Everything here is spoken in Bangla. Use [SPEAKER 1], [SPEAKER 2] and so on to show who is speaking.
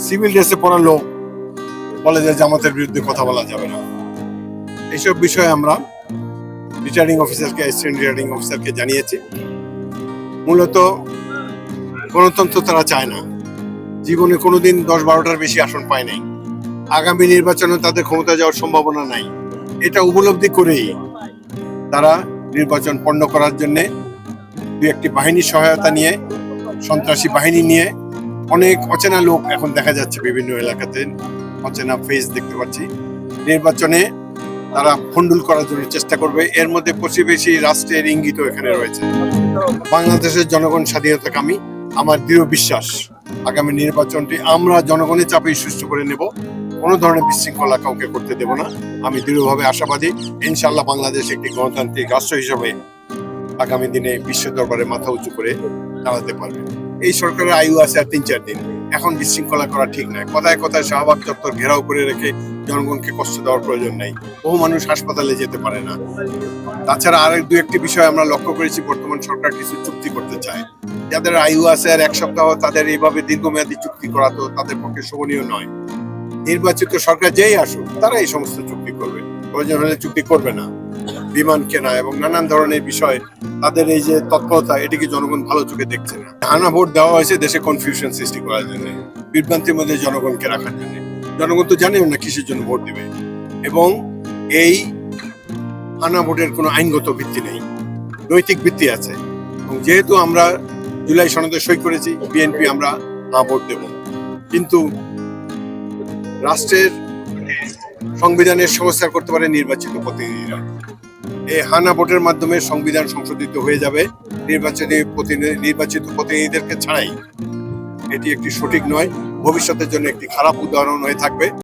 [SPEAKER 1] সিভিল ড্রেসে পড়া লোক বলে যে জামাতের বিরুদ্ধে কথা বলা যাবে না। এইসব বিষয়ে আমরা রিটার্নিং অফিসারকে, অ্যাসিস্ট্যান্ট রিটার্নিং অফিসারকে জানিয়েছি। মূলত গণতন্ত্র তারা চায় না, জীবনে কোনোদিন 10-12টার বেশি আসন পায় নাই, আগামী নির্বাচনে তাদের ক্ষমতা যাওয়ার সম্ভাবনা নাই। এটা উপলব্ধি করেই তারা নির্বাচন পণ্ড করার জন্য দু একটি বাহিনীর সহায়তা নিয়ে, সন্ত্রাসী বাহিনী নিয়ে, অনেক অচেনা লোক এখন দেখা যাচ্ছে বিভিন্ন এলাকাতে, অচেনা ফেস দেখতে পাচ্ছি। নির্বাচনে তারা ফন্ডুল করার জন্য চেষ্টা করবে। এর মধ্যে প্রতিবেশী রাষ্ট্রের ইঙ্গিতও এখানে রয়েছে। বাংলাদেশের জনগণ স্বাধীনতাকামী। আমার দৃঢ় বিশ্বাস আগামী নির্বাচনটি আমরা জনগণের চাপেই সুষ্ঠু করে নেব। কোনো ধরনের বিশৃঙ্খলা কাউকে করতে দেব না। আমি দৃঢ়ভাবে আশাবাদী, ইনশাআল্লাহ বাংলাদেশ একটি গণতান্ত্রিক রাষ্ট্র হিসেবে আগামী দিনে বিশ্ব দরবারে মাথা উঁচু করে দাঁড়াতে পারবে। এই সরকারের আয়ু আছে আর 3-4 দিন। এখন বিশৃঙ্খলা করা ঠিক নয়। কথায় কথায় শাহবাগ চত্বর ঘেরাও করে রেখে জনগণকে কষ্ট দেওয়ার প্রয়োজন নেই। বহু মানুষ হাসপাতালে যেতে পারে না। তাছাড়া আরেক দু একটি বিষয় আমরা লক্ষ্য করেছি, বর্তমান সরকার কিছু চুক্তি করতে চায়। যাদের আয়ু আছে আর 1 সপ্তাহ, তাদের এইভাবে দীর্ঘমেয়াদী চুক্তি করা তো তাদের পক্ষে শোভনীয় নয়। নির্বাচিত সরকার যেই আসুক তারা এই সমস্ত চুক্তি করবে, প্রয়োজন হলে চুক্তি করবে না। বিমান কেনা এবং নানান ধরনের বিষয়, তাদের এই যে তৎপরতা, এটিকে জনগণ ভালো চোখে দেখছে না। হানা ভোট দেওয়া হয়েছে দেশে কনফিউশন সৃষ্টি করার জন্য, বিভ্রান্তির মধ্যে জনগণকে রাখার জন্য। জনগণ তো জানেও না কিসের জন্য ভোট দিবে, এবং এই হানা ভোটের কোনো আইনগত ভিত্তি নেই, নৈতিক ভিত্তি আছে। এবং যেহেতু আমরা জুলাই সনদে সই করেছি, বিএনপি আমরা না ভোট দেব, কিন্তু রাষ্ট্রের সংবিধানের সংস্কার করতে পারে নির্বাচিত প্রতিনিধিরা। এই হানা ভোটের মাধ্যমে সংবিধান সংশোধিত হয়ে যাবে নির্বাচিত প্রতিনিধিদেরকে ছাড়াই। এটি একটি সঠিক নয়, ভবিষ্যতের জন্য একটি খারাপ উদাহরণ হয়ে থাকবে।